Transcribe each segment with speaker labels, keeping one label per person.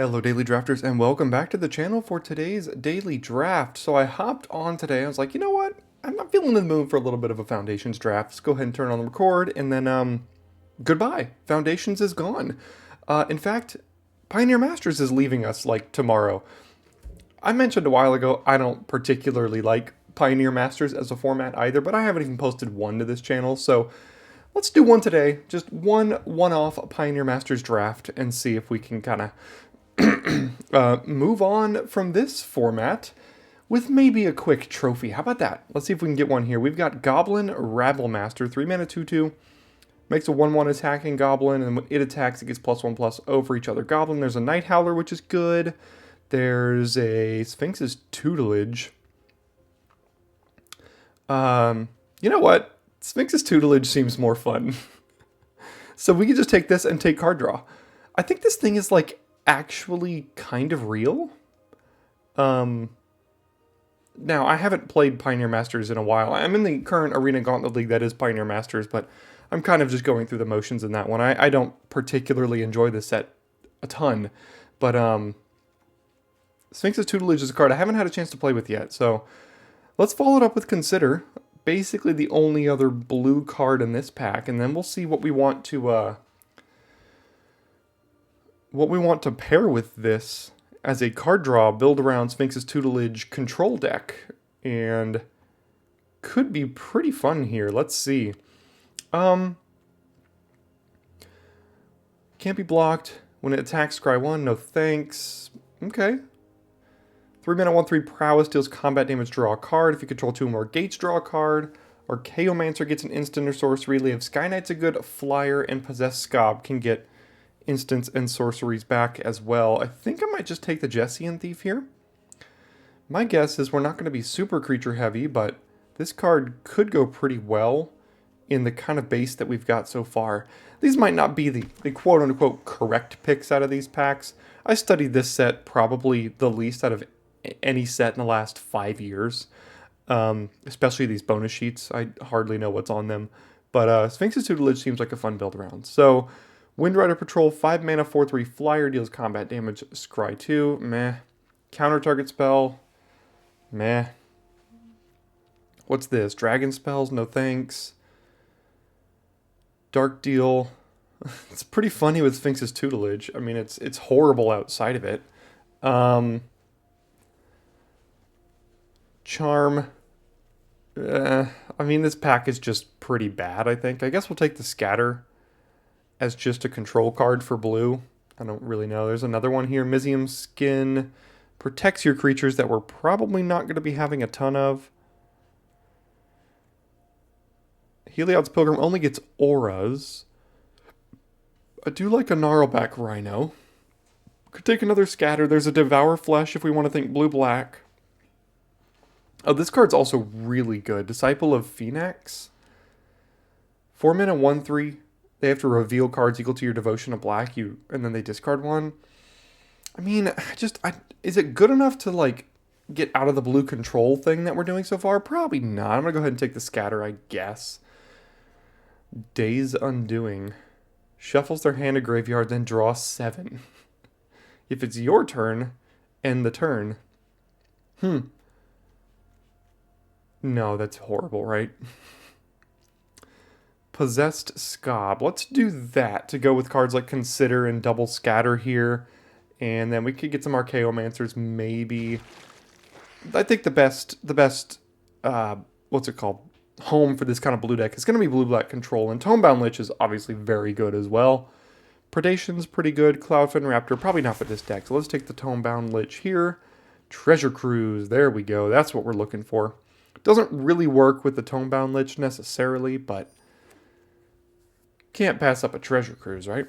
Speaker 1: Hello Daily Drafters and welcome back to the channel for today's daily draft. So I hopped on today, I was like, you know what? I'm not feeling in the mood for a little bit of a Foundations draft. Let's go ahead and turn on the record and then goodbye. Foundations is gone. In fact, Pioneer Masters is leaving us like tomorrow. I mentioned a while ago I don't particularly like Pioneer Masters as a format either, but I haven't even posted one to this channel, so let's do one today. Just one-off Pioneer Masters draft and see if we can kind of move on from this format with maybe a quick trophy. How about that? Let's see if we can get one here. We've got Goblin Rabblemaster, 3-mana 2/2. Makes a 1/1 attacking goblin, and when it attacks, it gets +1/+0 over each other goblin. There's a Night Howler, which is good. There's a Sphinx's Tutelage. You know what? Sphinx's Tutelage seems more fun. So we can just take this and take card draw. I think this thing is like actually kind of real. Now, I haven't played Pioneer Masters in a while. I'm in the current Arena Gauntlet League that is Pioneer Masters, but I'm kind of just going through the motions in that one. I don't particularly enjoy this set a ton, but Sphinx's Tutelage is a card I haven't had a chance to play with yet, so let's follow it up with Consider. Basically the only other blue card in this pack, and then we'll see what we want to pair with this as a card draw, build around Sphinx's Tutelage control deck, and could be pretty fun here. Let's see. Can't be blocked. When it attacks, scry 1, no thanks. Okay. 3-mana 1/3 Prowess deals combat damage, draw a card. If you control 2 or more gates, draw a card. Archaeomancer gets an instant or sorcery. Live Sky Knight's a good flyer, and Possessed Skob can get instants and sorceries back as well. I think I might just take the Jessian Thief here. My guess is we're not going to be super creature heavy, but this card could go pretty well in the kind of base that we've got so far. These might not be the quote-unquote correct picks out of these packs. I studied this set probably the least out of any set in the last 5 years. Especially these bonus sheets. I hardly know what's on them. But Sphinx's Tutelage seems like a fun build around. So, Windrider Patrol, 5-mana 4/3 flyer, deals combat damage, scry 2, meh. Counter target spell, meh. What's this? Dragon spells, no thanks. Dark deal. It's pretty funny with Sphinx's Tutelage. I mean, it's horrible outside of it. Charm. I mean, this pack is just pretty bad, I think. I guess we'll take the Scatter as just a control card for blue. I don't really know. There's another one here. Mizium Skin protects your creatures that we're probably not going to be having a ton of. Heliod's Pilgrim only gets auras. I do like a Gnarlback Rhino. Could take another Scatter. There's a Devour Flesh if we want to think blue-black. Oh, this card's also really good. Disciple of Phoenix. 4-mana 1/3. They have to reveal cards equal to your devotion of black, and then they discard one. I mean, is it good enough to, like, get out of the blue control thing that we're doing so far? Probably not. I'm going to go ahead and take the Scatter, I guess. Days Undoing. Shuffles their hand to graveyard, then draw 7. If it's your turn, end the turn. No, that's horrible, right? Possessed Skob. Let's do that to go with cards like Consider and Double Scatter here. And then we could get some Archaeomancers, maybe. I think the best, what's it called? Home for this kind of blue deck is going to be blue-black control. And Tomebound Lich is obviously very good as well. Predation's pretty good. Cloudfin Raptor, probably not for this deck. So let's take the Tomebound Lich here. Treasure Cruise, there we go. That's what we're looking for. Doesn't really work with the Tomebound Lich necessarily, but can't pass up a Treasure Cruise, right?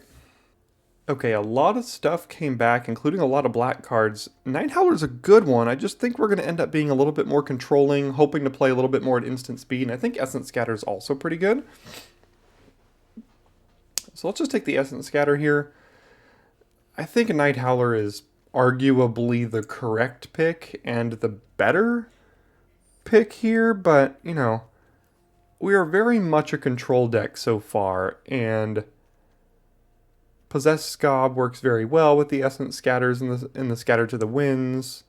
Speaker 1: Okay, a lot of stuff came back, including a lot of black cards. Night Howler's a good one. I just think we're going to end up being a little bit more controlling, hoping to play a little bit more at instant speed, and I think Essence Scatter's also pretty good. So let's just take the Essence Scatter here. I think a Night Howler is arguably the correct pick and the better pick here, but, you know, we are very much a control deck so far, and Possessed Scob works very well with the Essence Scatters and the Scatter to the Winds.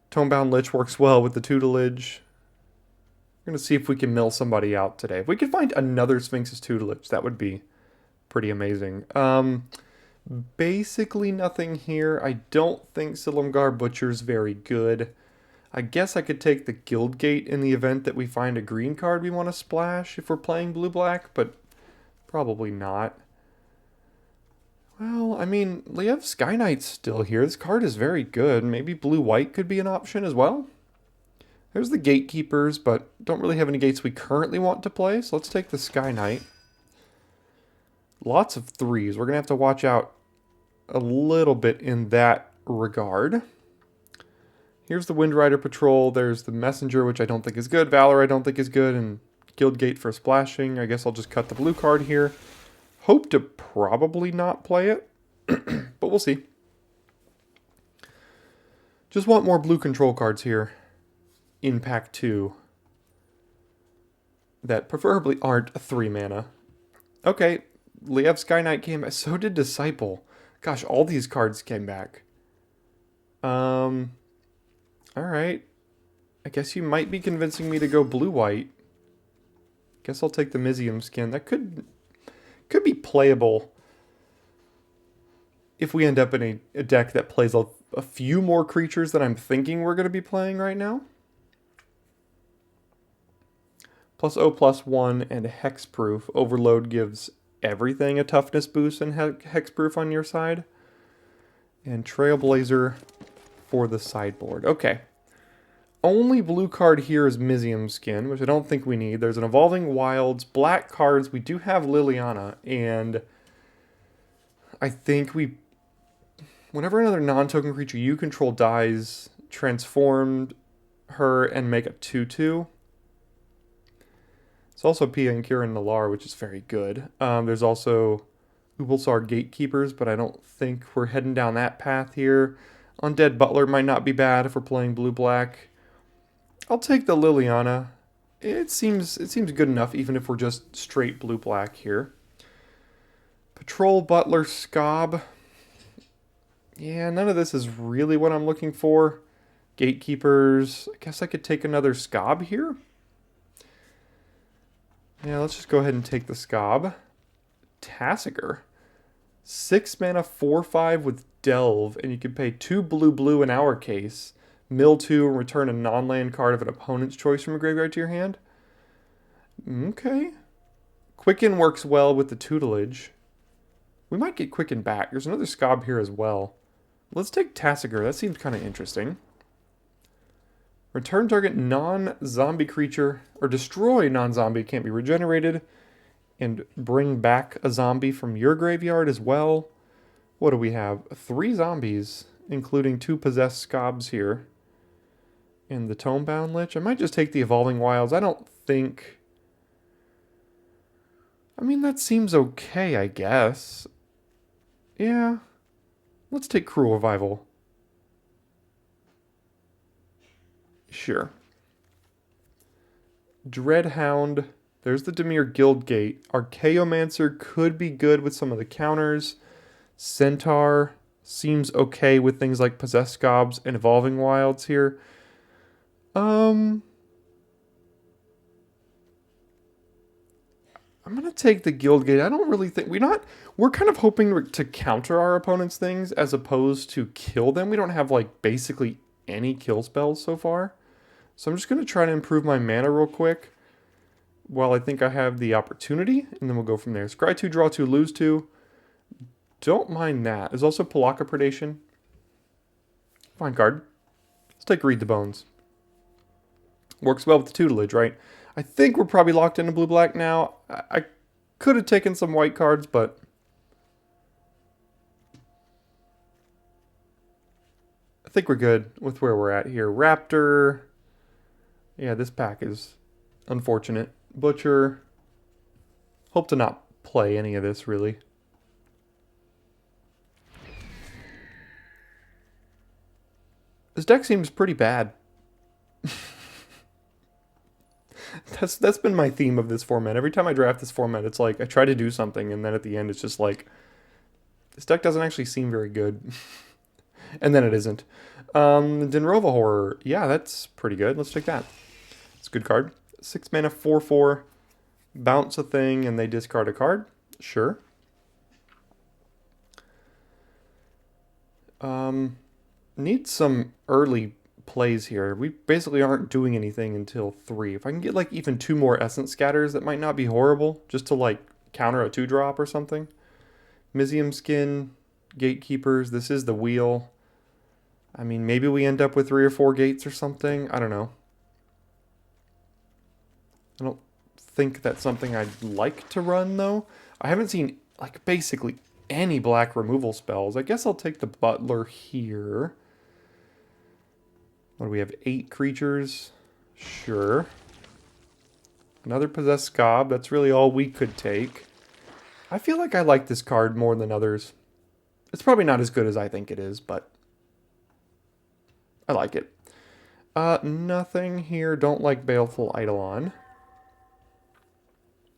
Speaker 1: Tomebound Lich works well with the Tutelage. We're going to see if we can mill somebody out today. If we could find another Sphinx's Tutelage, that would be pretty amazing. Basically nothing here. I don't think Silumgar Butcher's very good. I guess I could take the Guildgate in the event that we find a green card we want to splash if we're playing blue-black, but probably not. Well, I mean, Liev Sky Knight's still here. This card is very good. Maybe blue-white could be an option as well. There's the Gatekeepers, but don't really have any gates we currently want to play, so let's take the Sky Knight. Lots of threes. We're going to have to watch out a little bit in that regard. Here's the Windrider Patrol. There's the Messenger, which I don't think is good. Valor I don't think is good. And Guildgate for splashing. I guess I'll just cut the blue card here. Hope to probably not play it, but we'll see. Just want more blue control cards here in pack 2 that preferably aren't a 3 mana. Okay, Liev Sky Knight came back. So did Disciple. Gosh, all these cards came back. Alright. I guess you might be convincing me to go blue-white. Guess I'll take the Mizium skin. That could be playable if we end up in a deck that plays a few more creatures than I'm thinking we're going to be playing right now. +0/+1 and Hexproof. Overload gives everything a toughness boost and Hexproof on your side. And Trailblazer for the sideboard. Okay. Only blue card here is Mizium Skin, which I don't think we need. There's an Evolving Wilds. Black cards, we do have Liliana, and I think whenever another non-token creature you control dies, transform her and make a 2/2. It's also Pia and Kiran Nalaar, which is very good. There's also Ubulsar Gatekeepers, but I don't think we're heading down that path here. Undead Butler might not be bad if we're playing blue-black. I'll take the Liliana. It seems good enough, even if we're just straight blue-black here. Patrol Butler Scob. Yeah, none of this is really what I'm looking for. Gatekeepers. I guess I could take another Scob here. Yeah, let's just go ahead and take the Scob. Tassiger. 6 mana, 4/5 with Delve, and you can pay 2 blue in our case. Mill 2 and return a non-land card of an opponent's choice from a graveyard to your hand. Okay. Quicken works well with the Tutelage. We might get Quicken back. There's another Scob here as well. Let's take Tassiger. That seems kind of interesting. Return target non-zombie creature, or destroy non-zombie, can't be regenerated, and bring back a zombie from your graveyard as well. What do we have? 3 zombies, including 2 possessed Scobs here. And the Tomebound Lich. I might just take the Evolving Wilds. I don't think... I mean, that seems okay, I guess. Yeah. Let's take Cruel Revival. Sure. Dreadhound. There's the Dimir Guildgate. Archaeomancer could be good with some of the counters. Centaur seems okay with things like Possessed Scobs and Evolving Wilds here. I'm going to take the Guildgate. I don't really think... We're kind of hoping to counter our opponent's things as opposed to kill them. We don't have, like, basically any kill spells so far. So I'm just going to try to improve my mana real quick while I think I have the opportunity, and then we'll go from there. Scry 2, draw 2, lose 2. Don't mind that. There's also Palaka Predation. Fine card. Let's take Read the Bones. Works well with the Tutelage, right? I think we're probably locked into blue-black now. I could have taken some white cards, but... I think we're good with where we're at here. Raptor. Yeah, this pack is unfortunate. Butcher. Hope to not play any of this, really. This deck seems pretty bad. That's been my theme of this format. Every time I draft this format, it's like I try to do something, and then at the end, it's just like this deck doesn't actually seem very good, and then it isn't. Denrova Horror, yeah, that's pretty good. Let's take that. It's a good card. 6 mana, 4/4, bounce a thing, and they discard a card. Sure. Need some early plays here. We basically aren't doing anything until 3. If I can get like even 2 more Essence Scatters, that might not be horrible, just to like counter a 2-drop or something. Mizium Skin, Gatekeepers, this is the wheel. I mean, maybe we end up with 3 or 4 gates or something. I don't know. I don't think that's something I'd like to run, though. I haven't seen, like, basically any black removal spells. I guess I'll take the Butler here. What do we have? 8 creatures? Sure. Another Possessed Scob. That's really all we could take. I feel like I like this card more than others. It's probably not as good as I think it is, but I like it. Nothing here. Don't like Baleful Eidolon.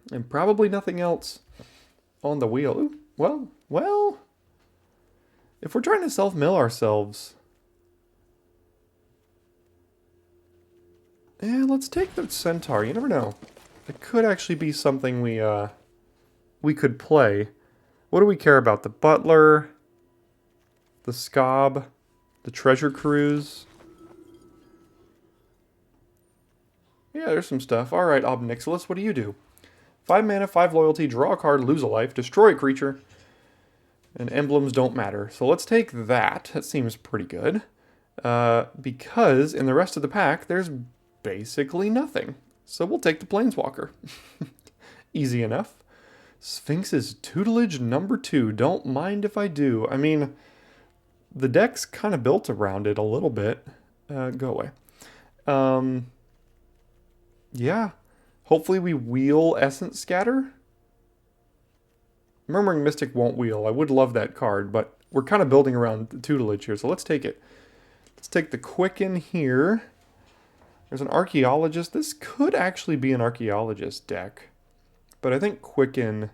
Speaker 1: And probably nothing else on the wheel. Ooh, well. If we're trying to self-mill ourselves... yeah, let's take the Centaur. You never know. It could actually be something we could play. What do we care about? The Butler, the Scob, the Treasure Cruise. Yeah, there's some stuff. All right, Obnixilis, what do you do? 5 mana, 5 loyalty, draw a card, lose a life, destroy a creature, and emblems don't matter. So let's take that. That seems pretty good. Because in the rest of the pack, there's basically nothing. So we'll take the Planeswalker. Easy enough. Sphinx's Tutelage number 2. Don't mind if I do. I mean, the deck's kind of built around it a little bit. Go away. Yeah. Hopefully we wheel Essence Scatter. Murmuring Mystic won't wheel. I would love that card, but we're kind of building around the Tutelage here, so let's take it. Let's take the Quicken here. There's an Archaeologist. This could actually be an Archaeologist deck, but I think Quicken...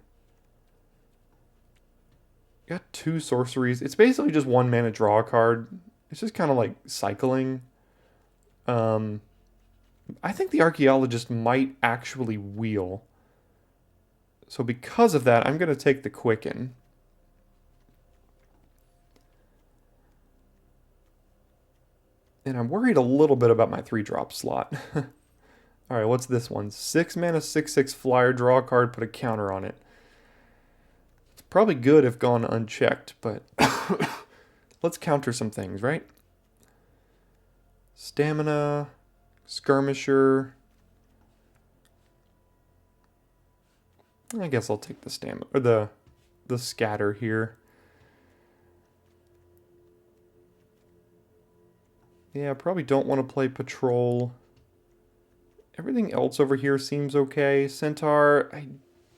Speaker 1: got 2 sorceries. It's basically just 1 mana draw a card. It's just kind of like cycling. I think the Archaeologist might actually wheel. So because of that, I'm going to take the Quicken. And I'm worried a little bit about my 3-drop slot. Alright, what's this one? 6 mana, 6/6 flyer, draw a card, put a counter on it. It's probably good if gone unchecked, but let's counter some things, right? Stamina, Skirmisher. I guess I'll take the stamina or the scatter here. Yeah, I probably don't want to play Patrol. Everything else over here seems okay. Centaur, I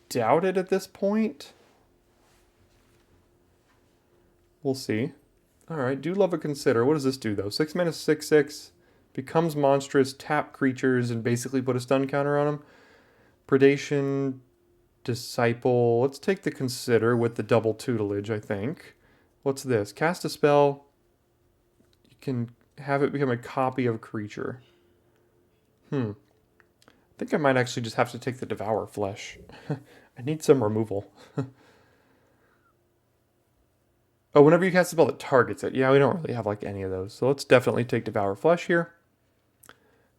Speaker 1: doubt it at this point. We'll see. Alright, do love a Consider. What does this do, though? 6 mana, 6/6. Becomes monstrous, tap creatures, and basically put a stun counter on them. Predation, Disciple. Let's take the Consider with the double Tutelage, I think. What's this? Cast a spell. You can have it become a copy of a creature. I think I might actually just have to take the Devour Flesh. I need some removal. Oh, whenever you cast a spell that targets it. Yeah, we don't really have like any of those. So let's definitely take Devour Flesh here.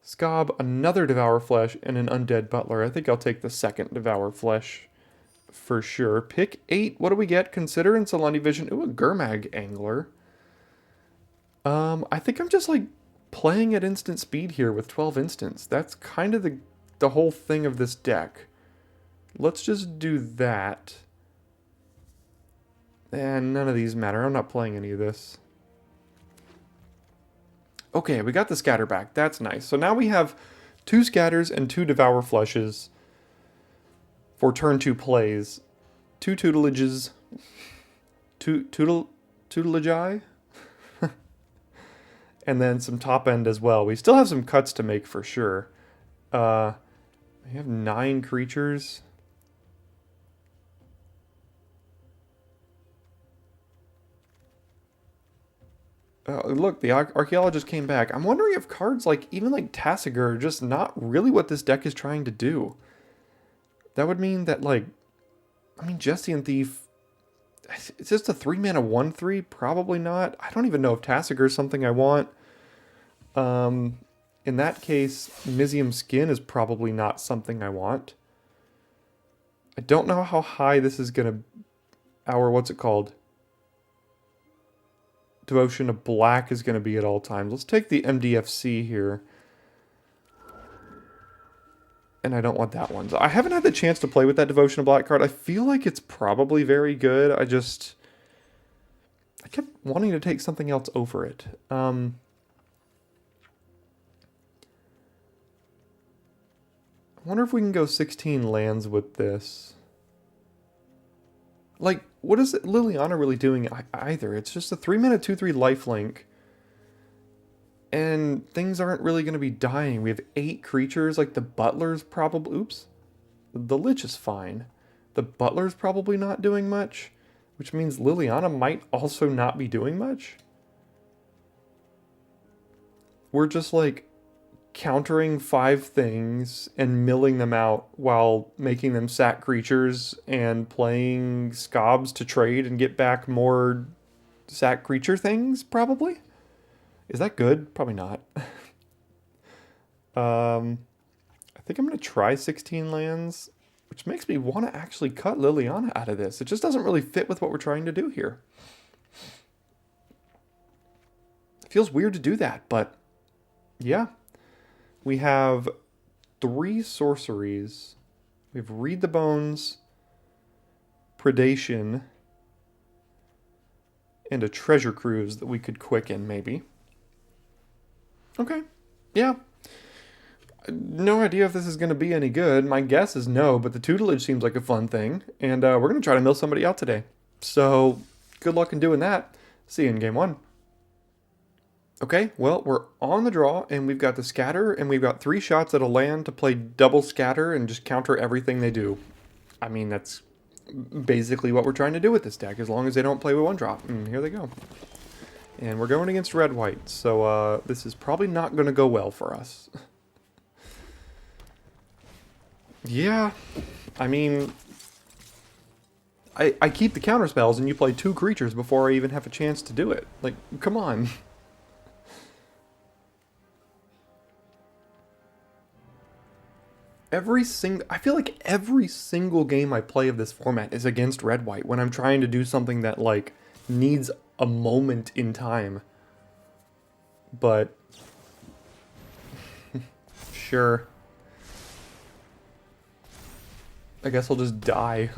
Speaker 1: Scob, another Devour Flesh, and an Undead Butler. I think I'll take the second Devour Flesh for sure. Pick 8. What do we get? Consider and Salani Vision. Ooh, a Gurmag Angler. I think I'm just like playing at instant speed here with 12 instants. That's kind of the whole thing of this deck. Let's just do that. And none of these matter. I'm not playing any of this. Okay, we got the scatter back. That's nice. So now we have 2 scatters and 2 Devour Fleshes for turn 2 plays. 2 Tutelages. Tutelage? And then some top end as well. We still have some cuts to make for sure. We have 9 creatures. Look, the archaeologist came back. I'm wondering if cards like even like Tasigur are just not really what this deck is trying to do. That would mean that like, I mean, Jesse and Thief. It's just a 3-mana 1/3. Probably not. I don't even know if Tasigur is something I want. In that case, Mizium Skin is probably not something I want. I don't know how high this is gonna. What's it called? Devotion to Black is going to be at all times. Let's take the MDFC here. And I don't want that one. So I haven't had the chance to play with that Devotion to Black card. I feel like it's probably very good. I kept wanting to take something else over it. I wonder if we can go 16 lands with this. Like, what is Liliana really doing either? It's just a 3-mana 2/3 lifelink. And things aren't really going to be dying. We have 8 creatures. Like, the Butler's probably... Oops. The Lich is fine. The Butler's probably not doing much. Which means Liliana might also not be doing much. We're just, like, countering 5 things and milling them out while making them sack creatures and playing Scobs to trade and get back more sack creature things, probably? Is that good? Probably not. I think I'm going to try 16 lands, which makes me want to actually cut Liliana out of this. It just doesn't really fit with what we're trying to do here. It feels weird to do that, but yeah. We have 3 sorceries. We have Read the Bones, Predation, and a Treasure Cruise that we could quicken, maybe. Okay, yeah. No idea if this is going to be any good. My guess is no, but the tutelage seems like a fun thing. And we're going to try to mill somebody out today. So, good luck in doing that. See you in game 1. Okay, well, we're on the draw, and we've got the scatter, and we've got 3 shots at a land to play double scatter and just counter everything they do. I mean, that's basically what we're trying to do with this deck, as long as they don't play with 1-drop. And here they go. And we're going against red-white, so this is probably not going to go well for us. Yeah, I mean, I keep the counter spells, and you play 2 creatures before I even have a chance to do it. Like, come on. I feel like every single game I play of this format is against red-white when I'm trying to do something that, like, needs a moment in time. But, sure. I guess I'll just die.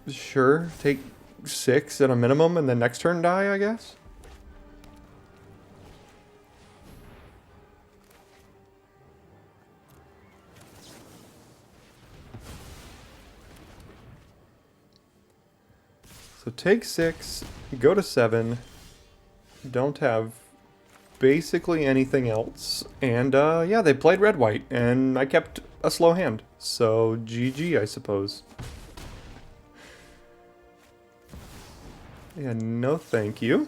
Speaker 1: Sure, take 6 at a minimum and then next turn die, I guess? So take 6, go to 7, don't have basically anything else, and yeah, they played red-white, and I kept a slow hand, so GG, I suppose. Yeah, no thank you.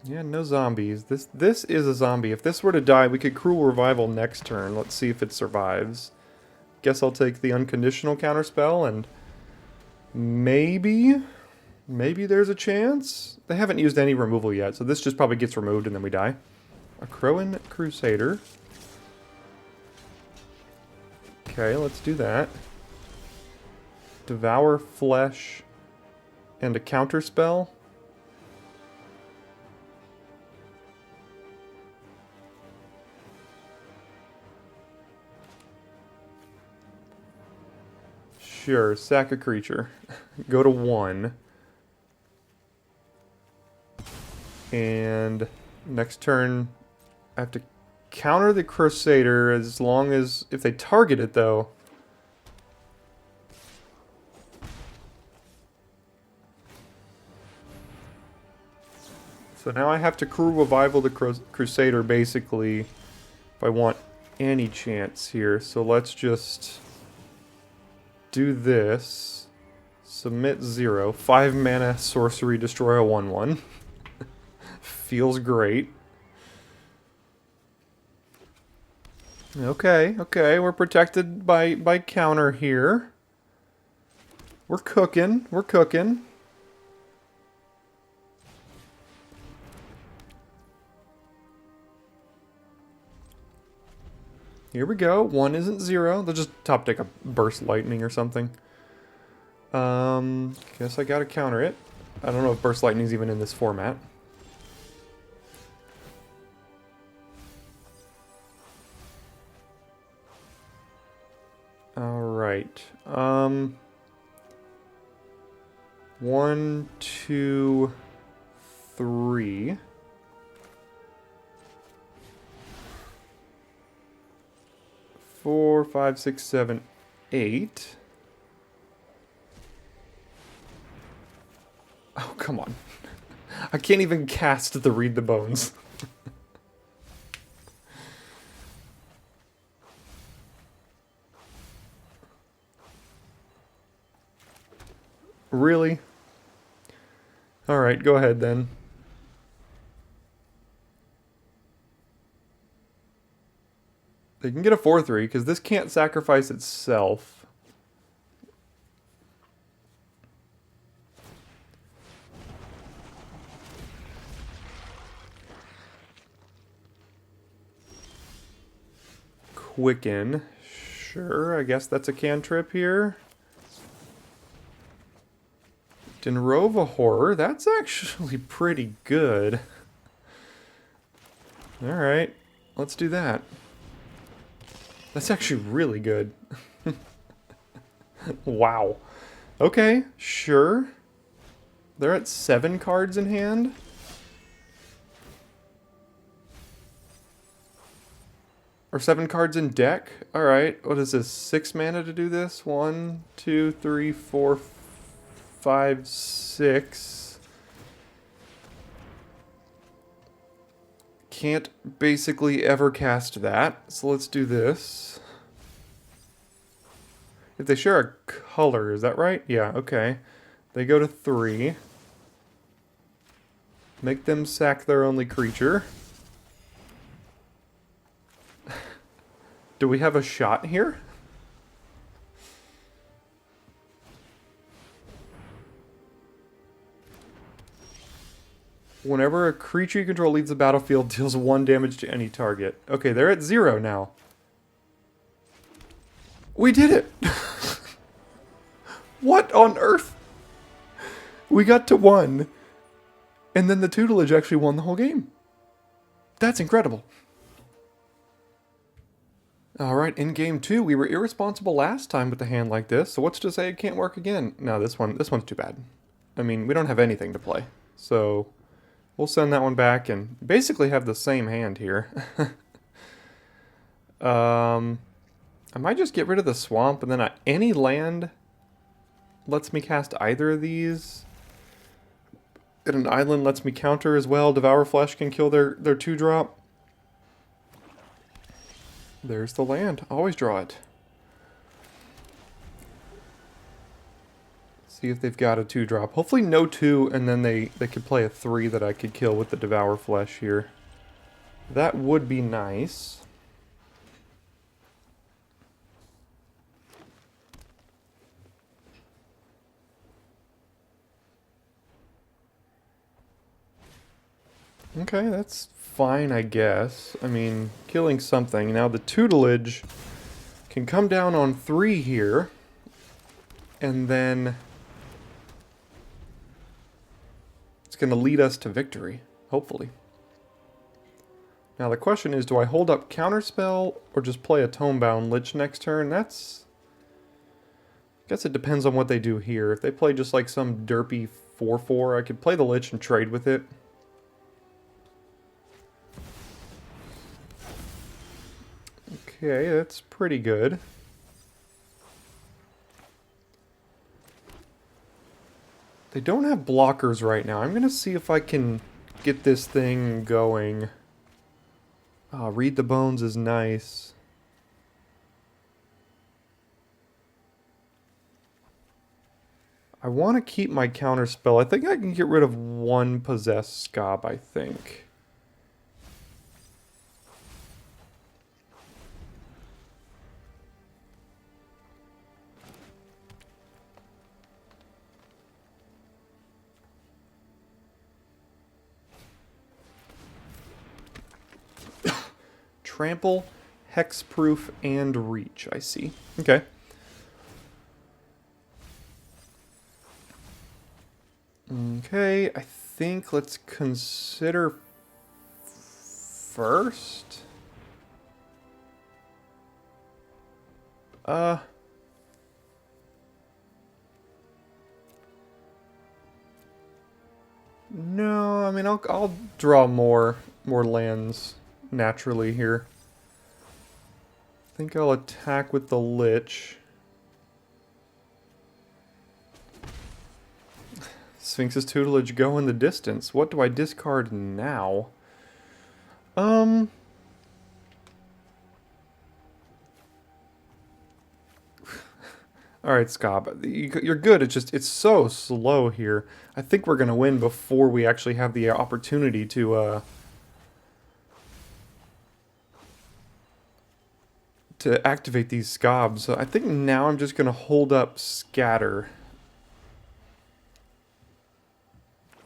Speaker 1: Yeah, no zombies. This is a zombie. If this were to die, we could Cruel Revival next turn. Let's see if it survives. Guess I'll take the unconditional counterspell and maybe there's a chance. They haven't used any removal yet, so this just probably gets removed and then we die. A Crowan Crusader. Okay, let's do that. Devour Flesh and a counterspell. Sure, sack a creature. Go to 1. And next turn, I have to counter the Crusader as long as... If they target it, though... So now I have to Crew Revival the Crusader, basically, if I want any chance here. So let's just do this. Submit 0. 5 mana sorcery, destroy a 1/1. Feels great. Okay, okay, we're protected by counter here. We're cooking, we're cooking. Here we go. 1 isn't 0. They'll just top deck a Burst Lightning or something. Guess I gotta counter it. I don't know if Burst Lightning's even in this format. Alright. 1, 2, 3. 4, 5, 6, 7, 8. Oh, come on. I can't even cast the Read the Bones. Really? Alright, go ahead then. They can get a 4/3 because this can't sacrifice itself. Quicken. Sure, I guess that's a cantrip here. Denrova Horror. That's actually pretty good. Alright, let's do that. That's actually really good. Wow. Okay, sure. They're at 7 cards in hand. Or 7 cards in deck. Alright, what is this? 6 mana to do this? 1, 2, 3, 4, 5, 6. Can't basically ever cast that. So let's do this. If they share a color, is that right? Yeah, okay. They go to 3. Make them sack their only creature. Do we have a shot here? Whenever a creature you control leaves the battlefield, deals 1 damage to any target. Okay, they're at 0 now. We did it! What on earth? We got to 1. And then the tutelage actually won the whole game. That's incredible. Alright, in game 2, we were irresponsible last time with a hand like this, so what's to say it can't work again? No, this one's too bad. I mean, we don't have anything to play. So, we'll send that one back and basically have the same hand here. I might just get rid of the swamp, and then any land lets me cast either of these. And an island lets me counter as well. Devour Flesh can kill their 2-drop. There's the land. Always draw it. See if they've got a 2-drop. Hopefully no 2, and then they could play a 3 that I could kill with the Devour Flesh here. That would be nice. Okay, that's fine, I guess. I mean, killing something. Now the tutelage can come down on 3 here. And then it's going to lead us to victory, hopefully. Now the question is, do I hold up Counterspell or just play a Tomebound Lich next turn? That's Guess it depends on what they do here. If they play just like some derpy 4/4, I could play the Lich and trade with it. Okay, that's pretty good. They don't have blockers right now. I'm going to see if I can get this thing going. Read the Bones is nice. I want to keep my counter spell. I think I can get rid of one possessed Scob, I think. Trample, Hexproof, and Reach, I see. Okay. Okay, I think let's consider first. No, I mean I'll draw more lands naturally here. I think I'll attack with the Lich. Sphinx's tutelage go in the distance. What do I discard now? Alright, Scob. You're good. It's so slow here. I think we're going to win before we actually have the opportunity to activate these Scobs. So I think now I'm just going to hold up Scatter.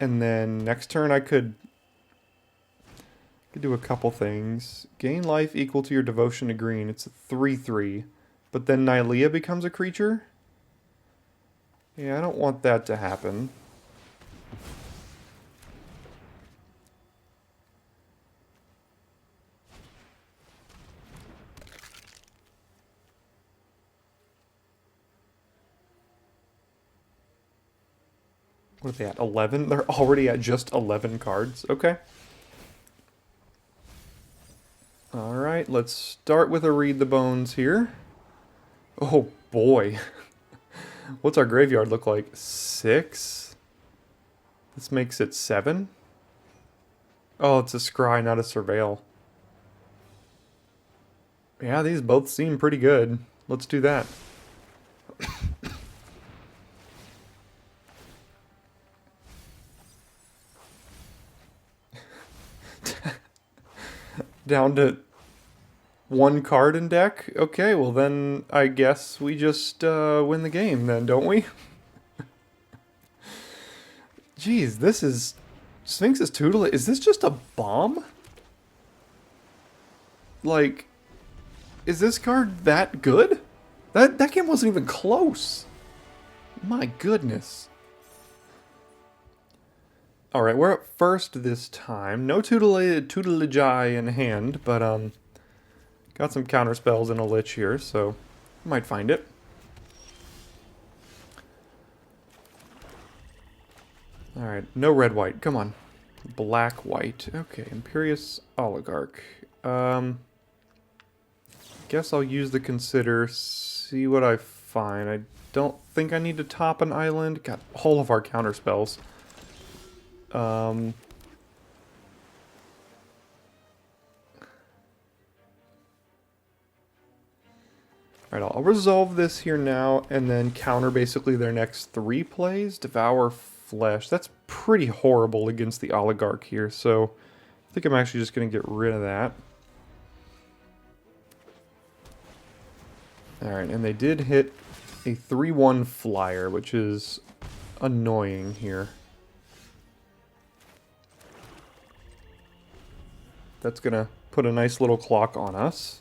Speaker 1: And then next turn I could do a couple things. Gain life equal to your devotion to green. It's a 3/3. But then Nylea becomes a creature? Yeah, I don't want that to happen. What are they at? 11? They're already at just 11 cards. Okay. Alright, let's start with a Read the Bones here. Oh boy. What's our graveyard look like? 6? This makes it 7? Oh, it's a Scry, not a Surveil. Yeah, these both seem pretty good. Let's do that. Down to 1 card in deck? Okay, well then I guess we just win the game then, don't we? Jeez, this is... Sphinx's tutelage... Is this just a bomb? Like, is this card that good? That game wasn't even close. My goodness. Alright, we're at first this time. No tutelage eye in hand, but got some counter spells and a Lich here, so might find it. Alright, no red-white. Come on. Black-white. Okay, Imperious Oligarch. Guess I'll use the Consider, see what I find. I don't think I need to top an island. Got all of our counter spells. Alright, I'll resolve this here now, and then counter basically their next 3 plays. Devour Flesh. That's pretty horrible against the Oligarch here, so I think I'm actually just going to get rid of that. Alright, and they did hit a 3/1 flyer, which is annoying here. That's going to put a nice little clock on us.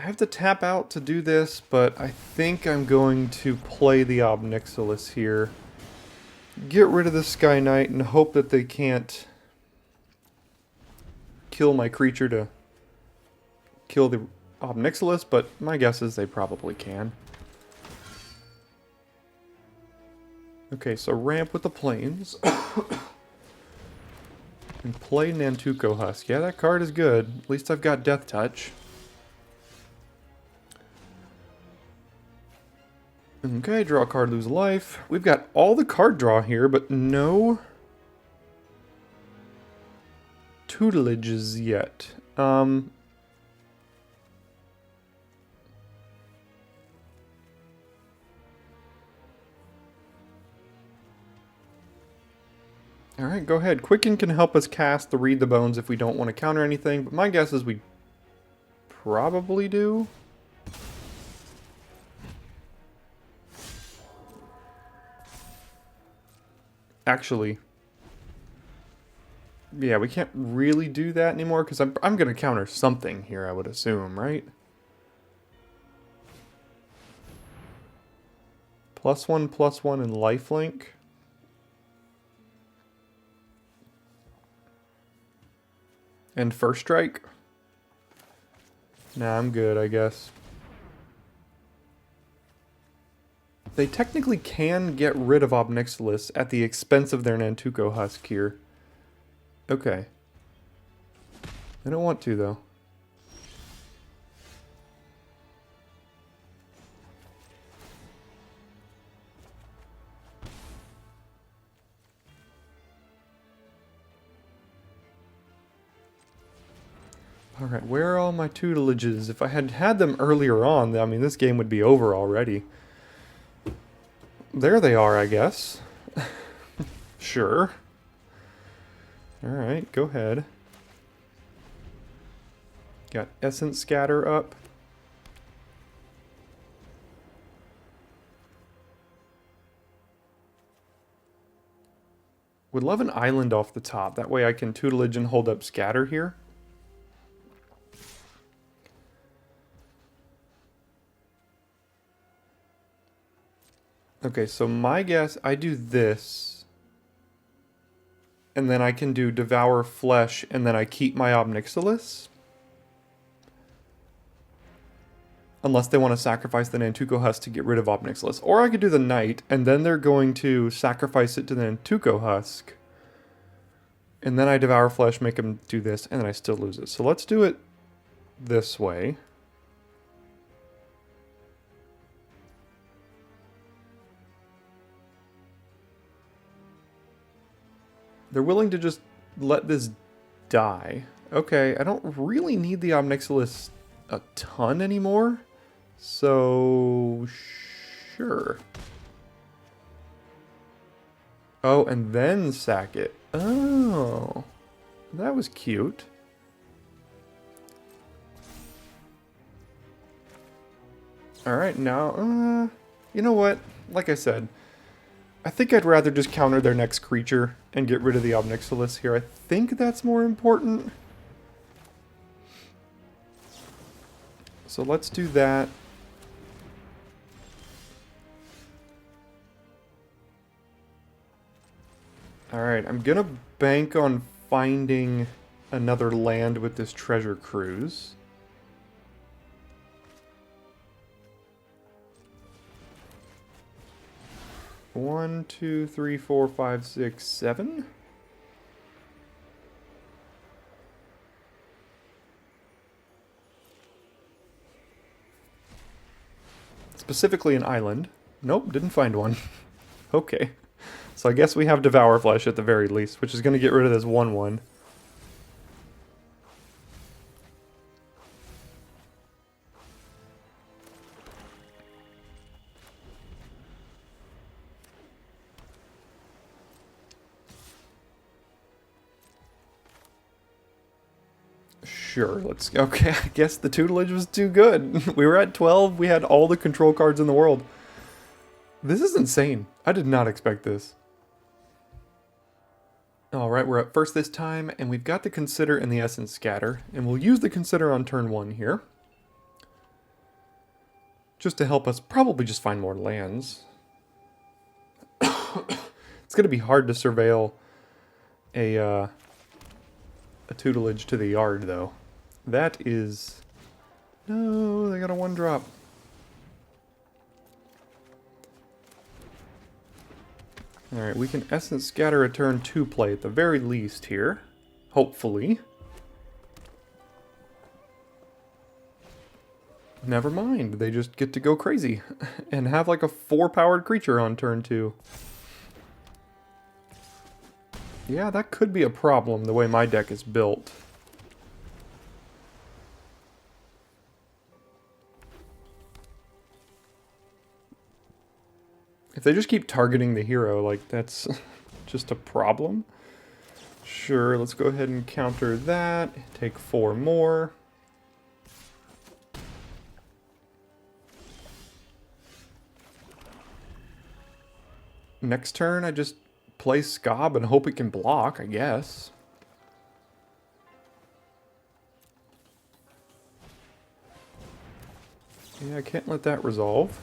Speaker 1: I have to tap out to do this, but I think I'm going to play the Obnixilis here. Get rid of the Sky Knight and hope that they can't kill my creature to kill the Obnixilis, but my guess is they probably can. Okay, so ramp with the plains. And play Nantuko Husk. Yeah, that card is good. At least I've got Death Touch. Okay, draw a card, lose a life. We've got all the card draw here, but no tutelages yet. Alright, go ahead. Quicken can help us cast the Read the Bones if we don't want to counter anything, but my guess is we probably do. Actually, yeah, we can't really do that anymore because I'm going to counter something here, I would assume, right? +1/+1 and lifelink. And first strike? Nah, I'm good, I guess. They technically can get rid of Obnixilis at the expense of their Nantuko Husk here. Okay. I don't want to, though. Alright, where are all my tutelages? If I had had them earlier on, I mean, this game would be over already. There they are, I guess. Sure. Alright, go ahead. Got Essence Scatter up. Would love an island off the top. That way I can tutelage and hold up Scatter here. Okay, so my guess, I do this. And then I can do Devour Flesh, and then I keep my Obnixilis. Unless they want to sacrifice the Nantuko Husk to get rid of Obnixilis. Or I could do the Knight, and then they're going to sacrifice it to the Nantuko Husk. And then I Devour Flesh, make them do this, and then I still lose it. So let's do it this way. They're willing to just let this die. Okay, I don't really need the Obnixilis a ton anymore. So, sure. Oh, and then sack it. Oh, that was cute. Alright, now, you know what? Like I said, I think I'd rather just counter their next creature and get rid of the Obnixilis here. I think that's more important. So let's do that. Alright, I'm gonna bank on finding another land with this treasure cruise. One, two, three, four, five, six, seven. Specifically an island. Nope, didn't find one. Okay. So I guess we have Devour Flesh at the very least, which is going to get rid of this 1/1. Sure, let's... Okay, I guess the tutelage was too good. We were at 12, we had all the control cards in the world. This is insane. I did not expect this. Alright, we're up first this time, and we've got the Consider and the Essence Scatter, and we'll use the Consider on turn 1 here. just to help us probably just find more lands. It's going to be hard to surveil a tutelage to the yard, though. That is... No, they got a 1-drop. Alright, we can Essence Scatter a turn 2 play at the very least here. Hopefully. Never mind, they just get to go crazy and have like a 4-powered creature on turn 2. Yeah, that could be a problem the way my deck is built. If they just keep targeting the hero, like, that's just a problem. Sure, let's go ahead and counter that. Take 4 more. Next turn, I just play Scob and hope it can block, I guess. Yeah, I can't let that resolve.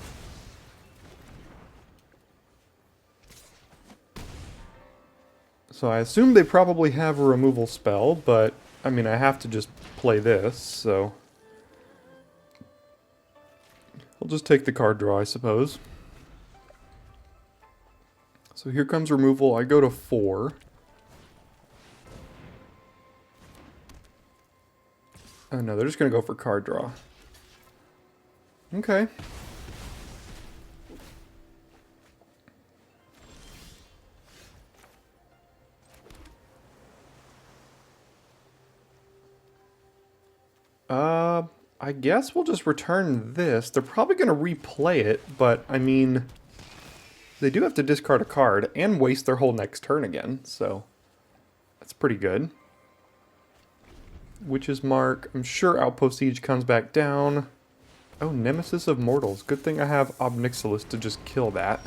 Speaker 1: So I assume they probably have a removal spell, but, I mean, I have to just play this, so... I'll just take the card draw, I suppose. So here comes removal. I go to 4. Oh no, they're just going to go for card draw. Okay. I guess we'll just return this. They're probably going to replay it, but, I mean... They do have to discard a card and waste their whole next turn again, so... That's pretty good. Witch's Mark. I'm sure Outpost Siege comes back down. Oh, Nemesis of Mortals. Good thing I have Obnixilis to just kill that.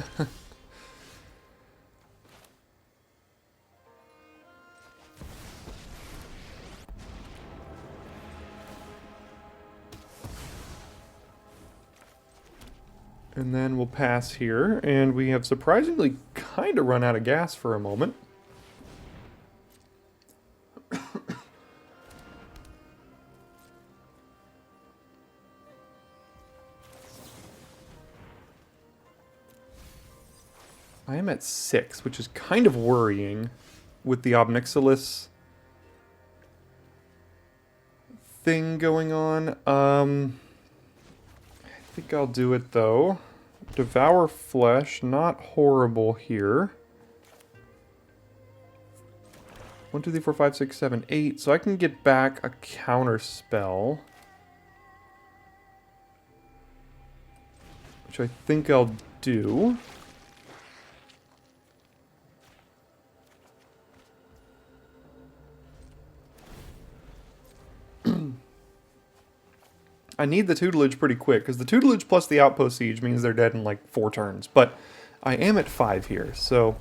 Speaker 1: And then we'll pass here, and we have surprisingly kind of run out of gas for a moment. I am at 6, which is kind of worrying with the Obnixilis thing going on. I think I'll do it though. Devour Flesh, not horrible here. 1, 2, 3, 4, 5, 6, 7, 8. So I can get back a counter spell. Which I think I'll do. I need the tutelage pretty quick, because the tutelage plus the Outpost Siege means they're dead in like 4 turns. But I am at 5 here, so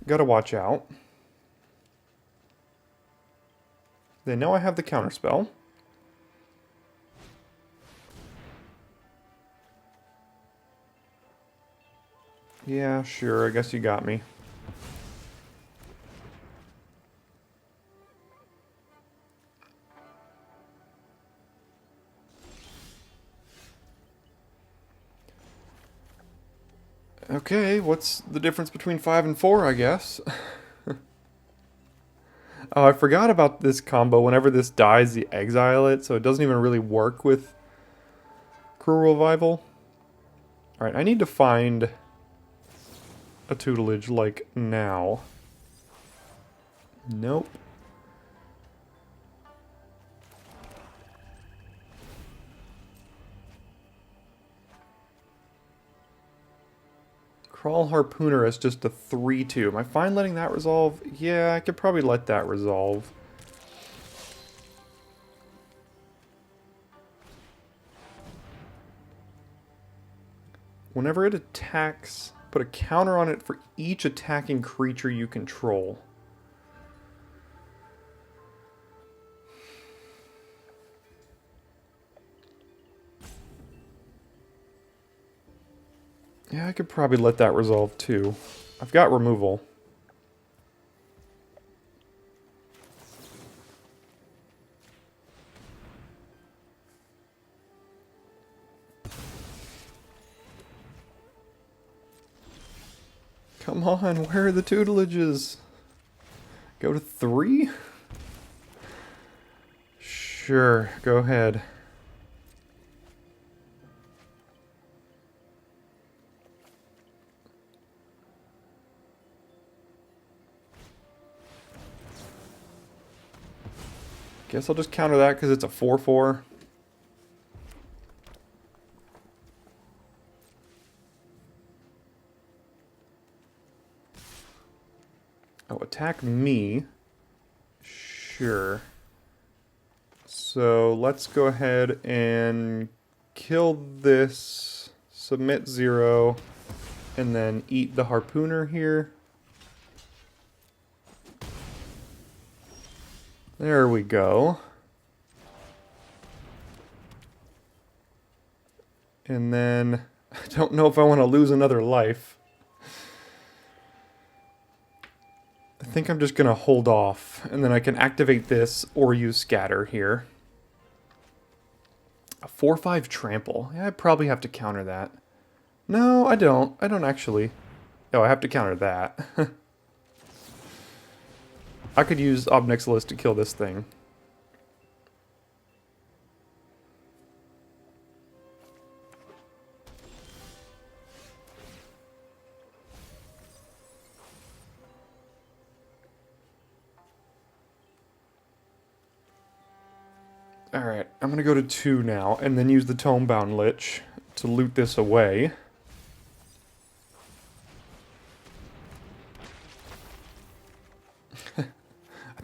Speaker 1: gotta watch out. They know I have the counterspell. Yeah, sure, I guess you got me. Okay, what's the difference between 5 and 4, I guess? Oh, I forgot about this combo. Whenever this dies, you exile it, so it doesn't even really work with Cruel Revival. Alright, I need to find a tutelage, like, now. Nope. Crawl Harpooner is just a 3-2. Am I fine letting that resolve? Yeah, I could probably let that resolve. Whenever it attacks, put a counter on it for each attacking creature you control. Yeah, I could probably let that resolve too. I've got removal. Come on, where are the tutelages? Go to 3? Sure, go ahead. Guess I'll just counter that because it's a 4/4. Oh, attack me. Sure. So let's go ahead and kill this, submit 0, and then eat the harpooner here. There we go. And then, I don't know if I want to lose another life. I think I'm just going to hold off, and then I can activate this or use scatter here. A 4/5 trample. Yeah, I probably have to counter that. No, I don't. I don't actually. Oh, I have to counter that. I could use Obnixilis to kill this thing. Alright, I'm going to go to 2 now, and then use the Tomebound Lich to loot this away.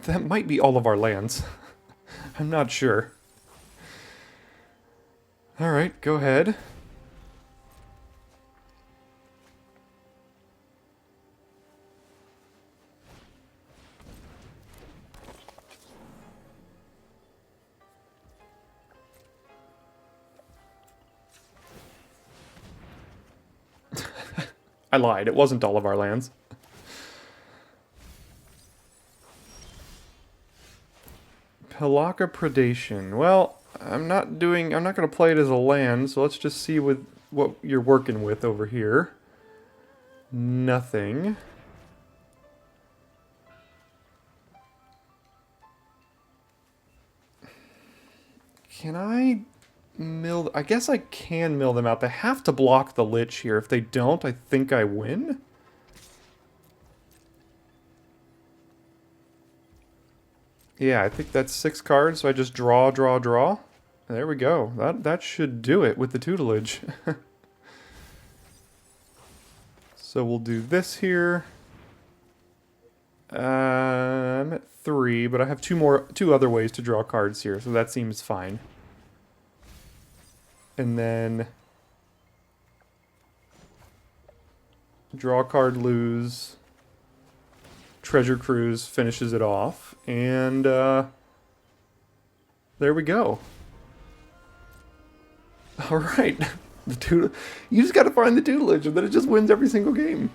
Speaker 1: That might be all of our lands. I'm not sure. Alright, go ahead. I lied, it wasn't all of our lands. Pelaka Predation. Well, I'm not going to play it as a land, so let's just see what you're working with over here. Nothing. Can I mill... I guess I can mill them out. They have to block the Lich here. If they don't, I think I win. Yeah, I think that's 6 cards, so I just draw, draw, draw. There we go. That should do it with the tutelage. So we'll do this here. I'm at 3, but I have two other ways to draw cards here, so that seems fine. And then draw a card, lose. Treasure Cruise finishes it off, and there we go. All right, you just got to find the tutelage, and then it just wins every single game.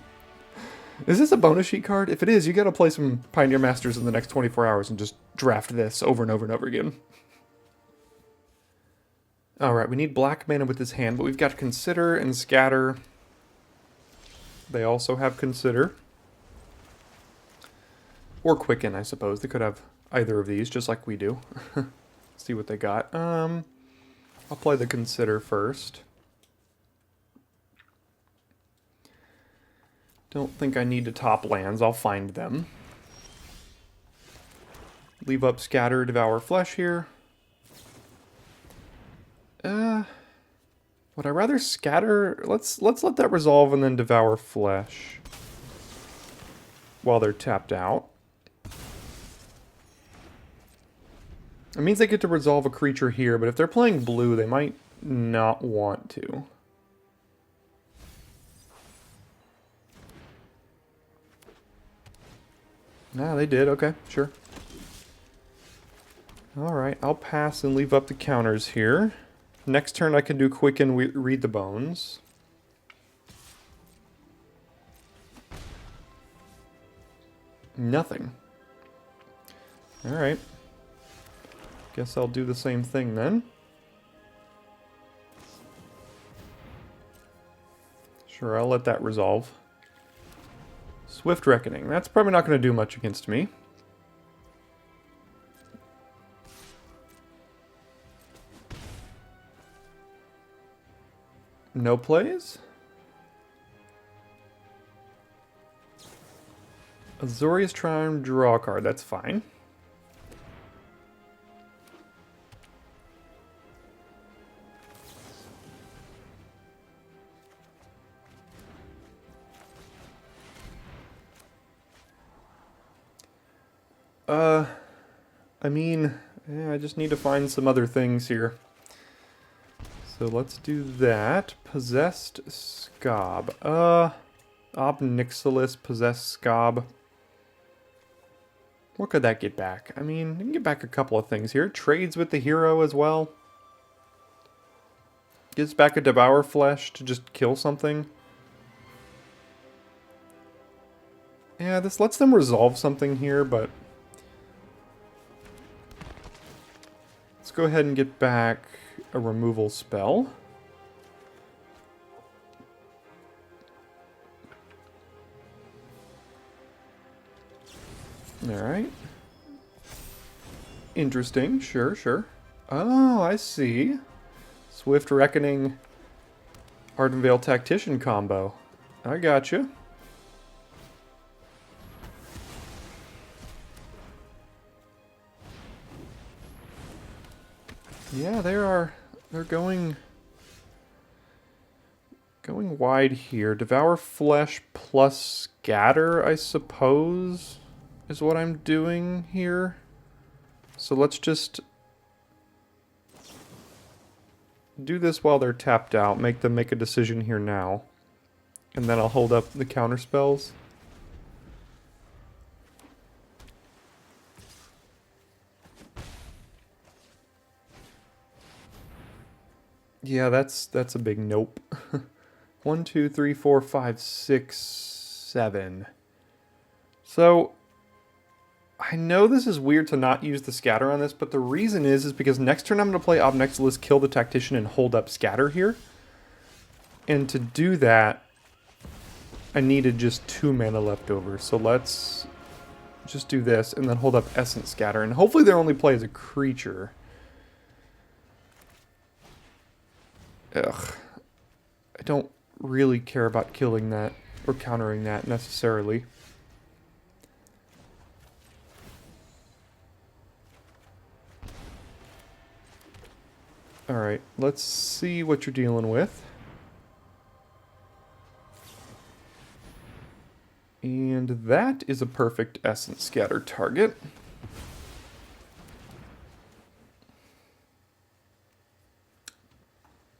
Speaker 1: Is this a bonus sheet card? If it is, you got to play some Pioneer Masters in the next 24 hours and just draft this over and over and over again. All right, we need black mana with this hand, but we've got Consider and Scatter. They also have Consider. Or Quicken, I suppose. They could have either of these, just like we do. See what they got. I'll play the Consider first. Don't think I need to top lands. I'll find them. Leave up Scatter, Devour Flesh here. Would I rather Scatter? Let's let that resolve and then Devour Flesh while they're tapped out. It means they get to resolve a creature here, but if they're playing blue, they might not want to. Nah, they did. Okay, sure. Alright, I'll pass and leave up the counters here. Next turn I can do Quicken, Read the Bones. Nothing. Alright. Guess I'll do the same thing then. Sure, I'll let that resolve. Swift Reckoning. That's probably not going to do much against me. No plays? Azorius Triumph, draw a card. That's fine. I mean, yeah, I just need to find some other things here. So let's do that. Possessed Scob. Obnixilis, Possessed Scob. What could that get back? I mean, you can get back a couple of things here. Trades with the hero as well. Gets back a Devour Flesh to just kill something. Yeah, this lets them resolve something here, but... let's go ahead and get back a removal spell. Alright. Interesting. Sure, sure. Oh, I see. Swift Reckoning, Ardenvale Tactician combo. I gotcha. Yeah, they're going wide here. Devour Flesh plus Scatter, I suppose, is what I'm doing here. So let's just do this while they're tapped out. Make them make a decision here now. And then I'll hold up the counter spells. Yeah, that's a big nope. 1, 2, 3, 4, 5, 6, 7. So I know this is weird to not use the scatter on this, but the reason is because next turn I'm going to play Obnixilis, kill the Tactician, and hold up scatter here. And to do that, I needed just 2 mana left over. So let's just do this and then hold up Essence Scatter. And hopefully their only play is a creature. Ugh. I don't really care about killing that or countering that necessarily. Alright, let's see what you're dealing with. And that is a perfect Essence Scatter target.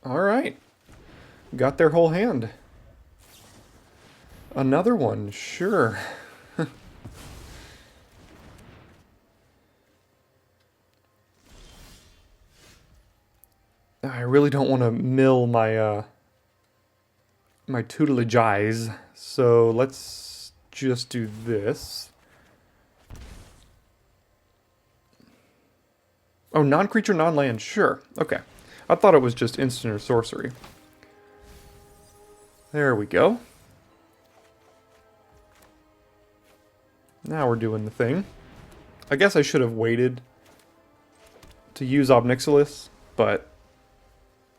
Speaker 1: Alright. Got their whole hand. Another one, sure. I really don't want to mill my my tutelage eyes, so let's just do this. Oh, non-creature, non-land, sure. Okay. I thought it was just instant or sorcery. There we go. Now we're doing the thing. I guess I should have waited to use Obnixilis, but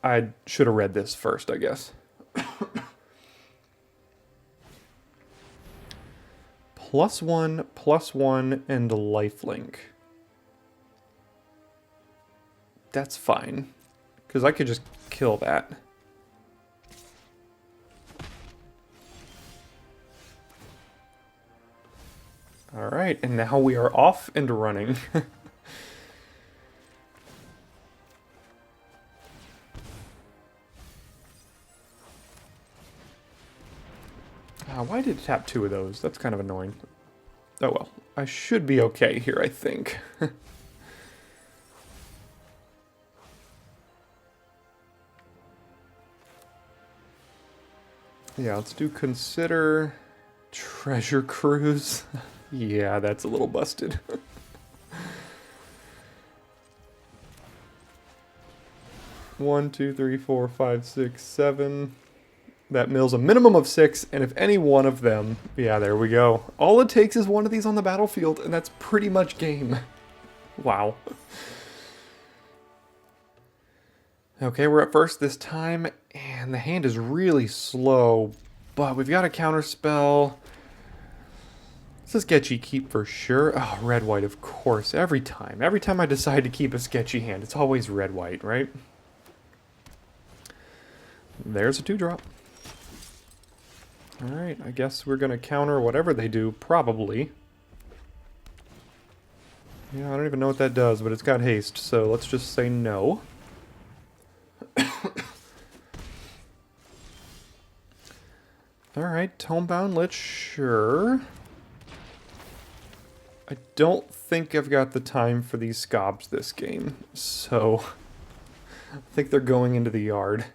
Speaker 1: I should have read this first, I guess. +1/+1, and lifelink. That's fine, because I could just kill that. Alright, and now we are off and running. Why did it tap 2 of those? That's kind of annoying. Oh well, I should be okay here, I think. Yeah, let's do Consider, Treasure Cruise. Yeah, that's a little busted. 1, 2, 3, 4, 5, 6, 7. That mills a minimum of 6, and if any one of them... Yeah, there we go. All it takes is one of these on the battlefield, and that's pretty much game. Wow. Okay, we're at first this time, and the hand is really slow, but we've got a counter spell. It's a sketchy keep for sure. Oh, red-white, of course, every time. Every time I decide to keep a sketchy hand, it's always red-white, right? There's a 2-drop. Alright, I guess we're going to counter whatever they do, probably. Yeah, I don't even know what that does, but it's got haste, so let's just say no. Alright, Tomebound Lich, sure. I don't think I've got the time for these scobs this game, so I think they're going into the yard.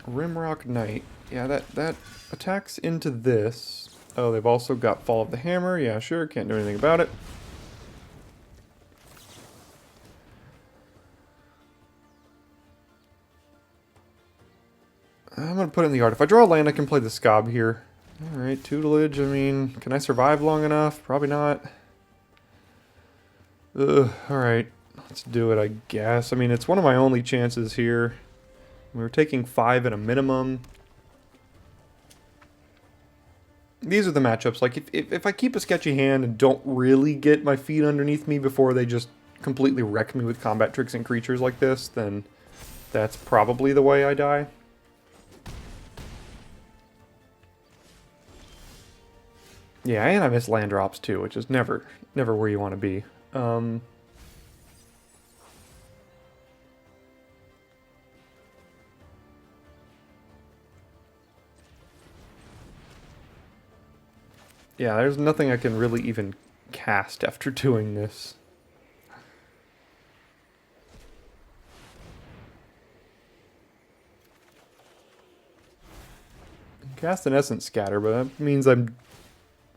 Speaker 1: Rimrock Knight. Yeah, that attacks into this. Oh, they've also got Fall of the Hammer. Yeah, sure, can't do anything about it. I'm going to put it in the yard. If I draw a land, I can play the Scob here. Alright, tutelage. I mean, can I survive long enough? Probably not. Alright. Let's do it, I guess. I mean, it's one of my only chances here. We're taking 5 at a minimum. These are the matchups. Like, if I keep a sketchy hand and don't really get my feet underneath me before they just completely wreck me with combat tricks and creatures like this, then that's probably the way I die. Yeah, and I miss land drops too, which is never where you want to be. Yeah, there's nothing I can really even cast after doing this. Cast an Essence Scatter, but that means I'm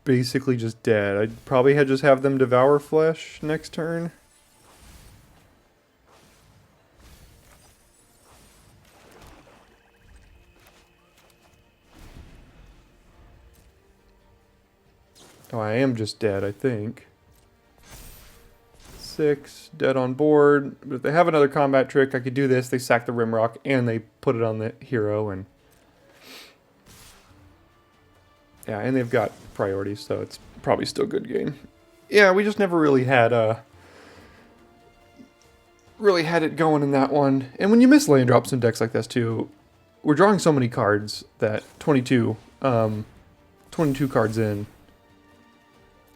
Speaker 1: basically just dead. I'd probably just have them Devour Flesh next turn. Oh, I am just dead, I think. 6, dead on board. But if they have another combat trick, I could do this. They sack the Rimrock, and they put it on the hero, and... Yeah, and they've got priorities, so it's probably still a good game. Yeah, we just never really had it going in that one. And when you miss land drops in decks like this too, we're drawing so many cards that 22 cards in,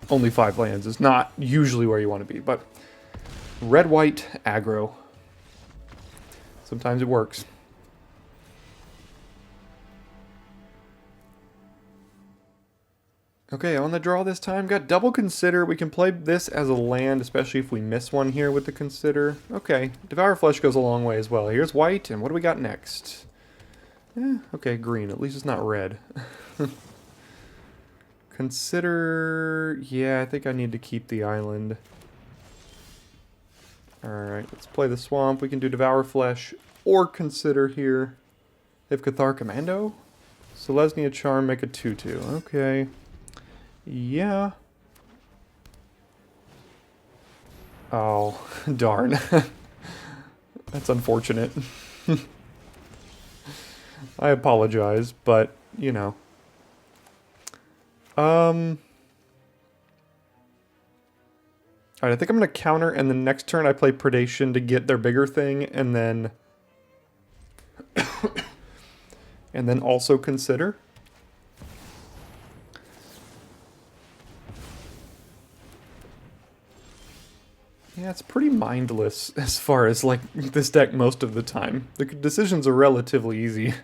Speaker 1: only 5 lands is not usually where you want to be. But red-white aggro. Sometimes it works. Okay, on the draw this time, got double Consider. We can play this as a land, especially if we miss one here with the Consider. Okay, Devour Flesh goes a long way as well. Here's white, and what do we got next? Okay, green. At least it's not red. Consider... Yeah, I think I need to keep the island. Alright, let's play the swamp. We can do Devour Flesh or Consider here. They have Cathar Commando? Selesnya Charm, make a 2/2. Okay. Yeah. Oh, darn. That's unfortunate. I apologize, but, you know. Alright, I think I'm going to counter, and the next turn I play Predation to get their bigger thing, and then... and then also Consider. Yeah, it's pretty mindless as far as, like, this deck most of the time. The decisions are relatively easy.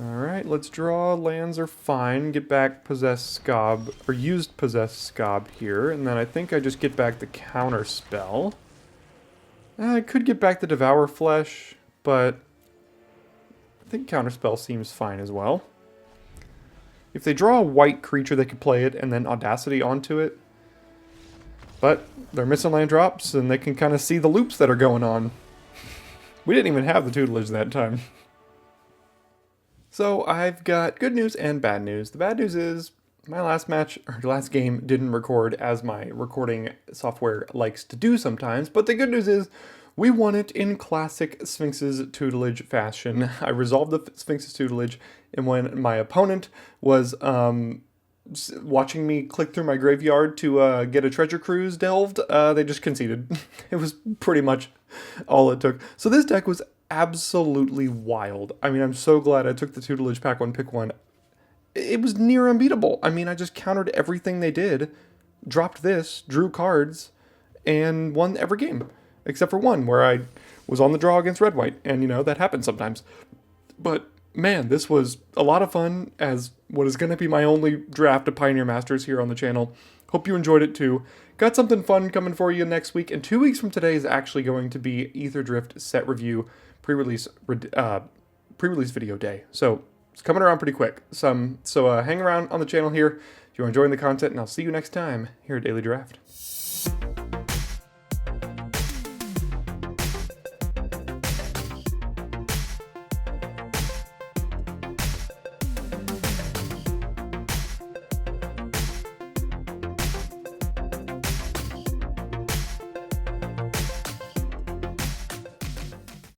Speaker 1: Alright, let's draw. Lands are fine. Get back Possessed Scob, or used Possessed Scob here, and then I think I just get back the counter spell. I could get back the Devour Flesh, but I think Counterspell seems fine as well. If they draw a white creature, they could play it and then Audacity onto it. But they're missing land drops, and they can kind of see the loops that are going on. We didn't even have the tutelage that time. So I've got good news and bad news. The bad news is my last game didn't record as my recording software likes to do sometimes. But the good news is we won it in classic Sphinx's tutelage fashion. I resolved the Sphinx's tutelage, and when my opponent was watching me click through my graveyard to get a treasure cruise delved, they just conceded. It was pretty much all it took. So this deck was absolutely wild. I mean, I'm so glad I took the tutelage pack one, pick one. It was near unbeatable. I mean, I just countered everything they did, dropped this, drew cards, and won every game. Except for one, where I was on the draw against red-white, and you know, that happens sometimes. But man, this was a lot of fun as what is going to be my only draft of Pioneer Masters here on the channel. Hope you enjoyed it too. Got something fun coming for you next week, and 2 weeks from today is actually going to be Ether Drift set review pre-release video day. So it's coming around pretty quick. So hang around on the channel here if you're enjoying the content, and I'll see you next time here at Daily Draft.